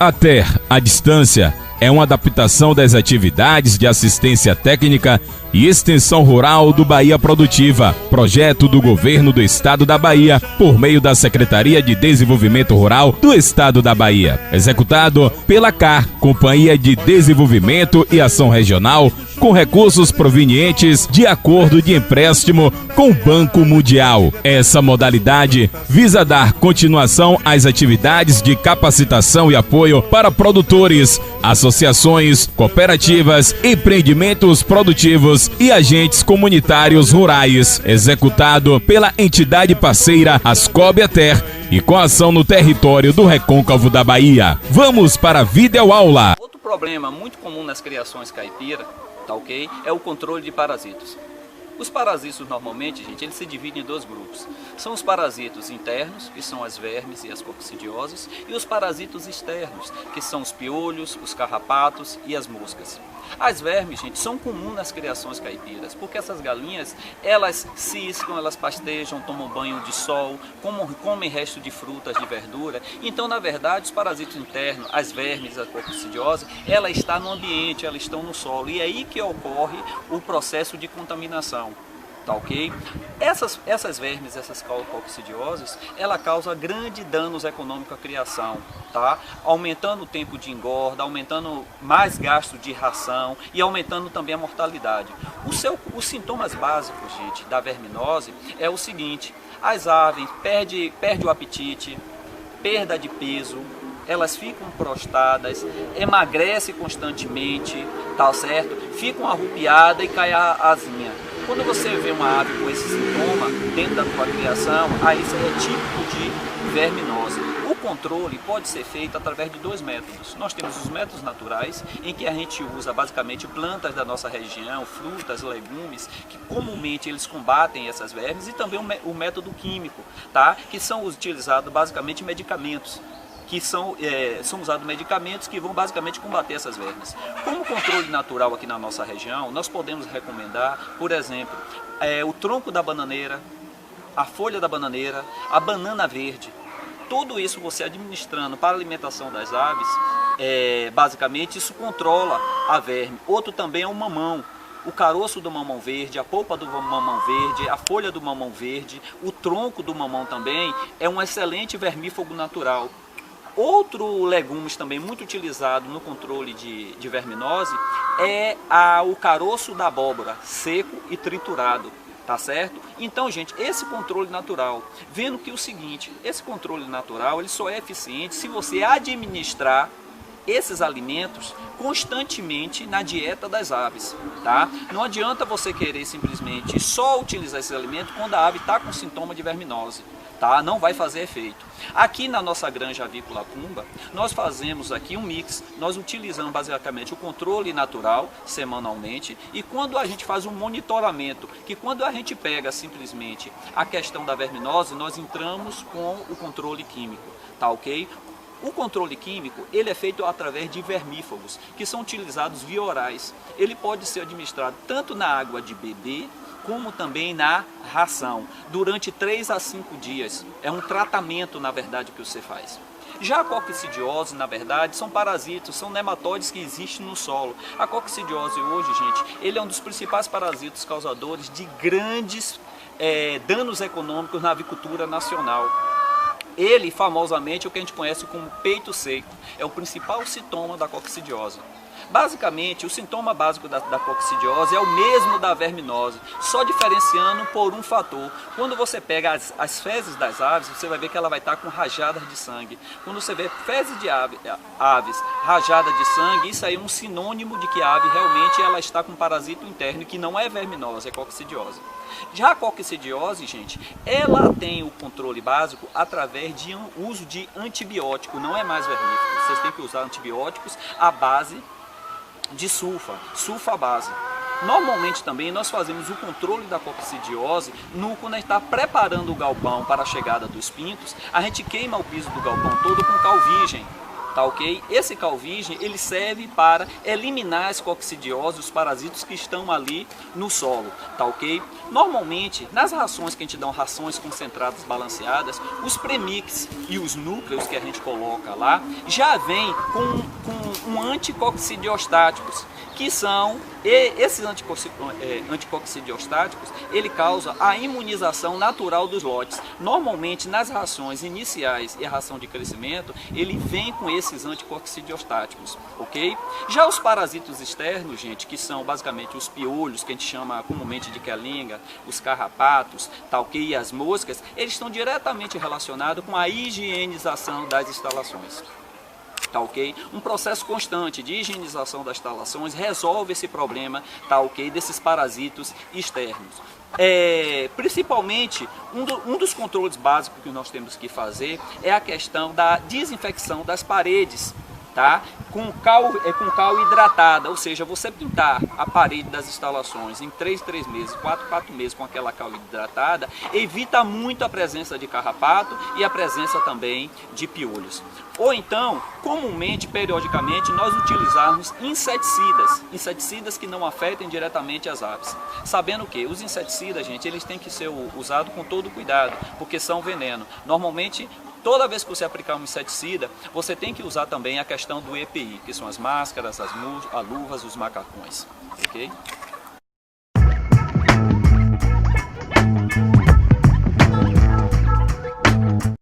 A TER, à distância, é uma adaptação das atividades de assistência técnica e extensão rural do Bahia Produtiva, projeto do Governo do Estado da Bahia, por meio da Secretaria de Desenvolvimento Rural do Estado da Bahia, executado pela CAR, Companhia de Desenvolvimento e Ação Regional, com recursos provenientes de acordo de empréstimo com o Banco Mundial. Essa modalidade visa dar continuação às atividades de capacitação e apoio para produtores, associações, cooperativas, empreendimentos produtivos e agentes comunitários rurais, executado pela entidade parceira Ascob TER e com ação no território do Recôncavo da Bahia. Vamos para a videoaula. Outro problema muito comum nas criações caipira, tá ok? É o controle de parasitos. Os parasitos normalmente, gente, eles se dividem em dois grupos. São os parasitos internos, que são as vermes e as coccidioses, e os parasitos externos, que são os piolhos, os carrapatos e as moscas. As vermes, gente, são comuns nas criações caipiras, porque essas galinhas, elas ciscam, elas pastejam, tomam banho de sol, comem resto de frutas, de verdura. Então, na verdade, os parasitos internos, as vermes, a coccidiose, ela está no ambiente, elas estão no solo. E é aí que ocorre o processo de contaminação. Tá ok? Essas vermes, essas coccidioses, ela causa grande danos econômicos à criação, tá? Aumentando o tempo de engorda, aumentando mais gasto de ração e aumentando também a mortalidade. Os sintomas básicos, gente, da verminose é o seguinte: as aves perdem o apetite, perda de peso, elas ficam prostradas, emagrecem constantemente, tá certo? Ficam arrupiadas e cai a asinha. Quando você vê uma ave com esse sintoma dentro da tua criação, aí isso é típico de verminose. O controle pode ser feito através de dois métodos. Nós temos os métodos naturais, em que a gente usa basicamente plantas da nossa região, frutas, legumes, que comumente eles combatem essas vermes, e também o método químico, tá? Que são utilizados basicamente medicamentos. Que são usados medicamentos que vão basicamente combater essas vermes. Como controle natural aqui na nossa região, nós podemos recomendar, por exemplo, o tronco da bananeira, a folha da bananeira, a banana verde. Tudo isso você administrando para a alimentação das aves, basicamente isso controla a verme. Outro também é o mamão. O caroço do mamão verde, a polpa do mamão verde, a folha do mamão verde, o tronco do mamão também é um excelente vermífugo natural. Outro legumes também muito utilizado no controle de verminose é o caroço da abóbora, seco e triturado, tá certo? Então, gente, esse controle natural, vendo que o seguinte, esse controle natural ele só é eficiente se você administrar esses alimentos constantemente na dieta das aves, tá? Não adianta você querer simplesmente só utilizar esse alimento quando a ave está com sintoma de verminose. Tá? Não vai fazer efeito. Aqui na nossa granja avícola Pumba, nós fazemos aqui um mix. Nós utilizamos basicamente o controle natural semanalmente, e quando a gente faz um monitoramento, que quando a gente pega simplesmente a questão da verminose, nós entramos com o controle químico, tá ok? O controle químico, ele é feito através de vermífugos, que são utilizados via orais. Ele pode ser administrado tanto na água de bebê, como também na ração, durante 3 a 5 dias. É um tratamento, na verdade, que você faz. Já a coccidiose, na verdade, são parasitos, são nematóides que existem no solo. A coccidiose hoje, gente, ele é um dos principais parasitos causadores de grandes danos econômicos na avicultura nacional. Ele, famosamente, é o que a gente conhece como peito seco. É o principal sintoma da coccidiose. Basicamente, o sintoma básico da coccidiose é o mesmo da verminose, só diferenciando por um fator. Quando você pega as fezes das aves, você vai ver que ela vai estar com rajadas de sangue. Quando você vê fezes de aves rajadas de sangue, isso aí é um sinônimo de que a ave realmente ela está com um parasito interno, que não é verminose, é coccidiose. Já a coccidiose, gente, ela tem o controle básico através de um uso de antibiótico, não é mais vermífugo. Vocês têm que usar antibióticos à base de sulfa-base. Normalmente também nós fazemos o controle da coccidiose quando a gente está preparando o galpão para a chegada dos pintos, a gente queima o piso do galpão todo com cal virgem, tá ok? Esse cal virgem, ele serve para eliminar as coccidioses, os parasitos que estão ali no solo, tá ok? Normalmente, nas rações que a gente dá, rações concentradas balanceadas, os premix e os núcleos que a gente coloca lá, já vem com um anticoccidiostáticos, que são, esses anticoccidiostáticos, ele causa a imunização natural dos lotes. Normalmente, nas rações iniciais e a ração de crescimento, ele vem com esses anticoccidiostáticos, ok? Já os parasitos externos, gente, que são basicamente os piolhos, que a gente chama comumente de quelinga, os carrapatos, tá ok? E as moscas, eles estão diretamente relacionados com a higienização das instalações. Tá ok? Um processo constante de higienização das instalações resolve esse problema, tá ok? Desses parasitos externos. Principalmente, um dos controles básicos que nós temos que fazer é a questão da desinfecção das paredes, tá? Com cal hidratada, ou seja, você pintar a parede das instalações em 3 meses, 4 meses com aquela cal hidratada, evita muito a presença de carrapato e a presença também de piolhos. Ou então, comumente, periodicamente, nós utilizarmos inseticidas que não afetem diretamente as aves. Sabendo que os inseticidas, gente, eles têm que ser usados com todo cuidado, porque são veneno. Normalmente, toda vez que você aplicar um inseticida, você tem que usar também a questão do EPI, que são as máscaras, as luvas, os macacões, ok?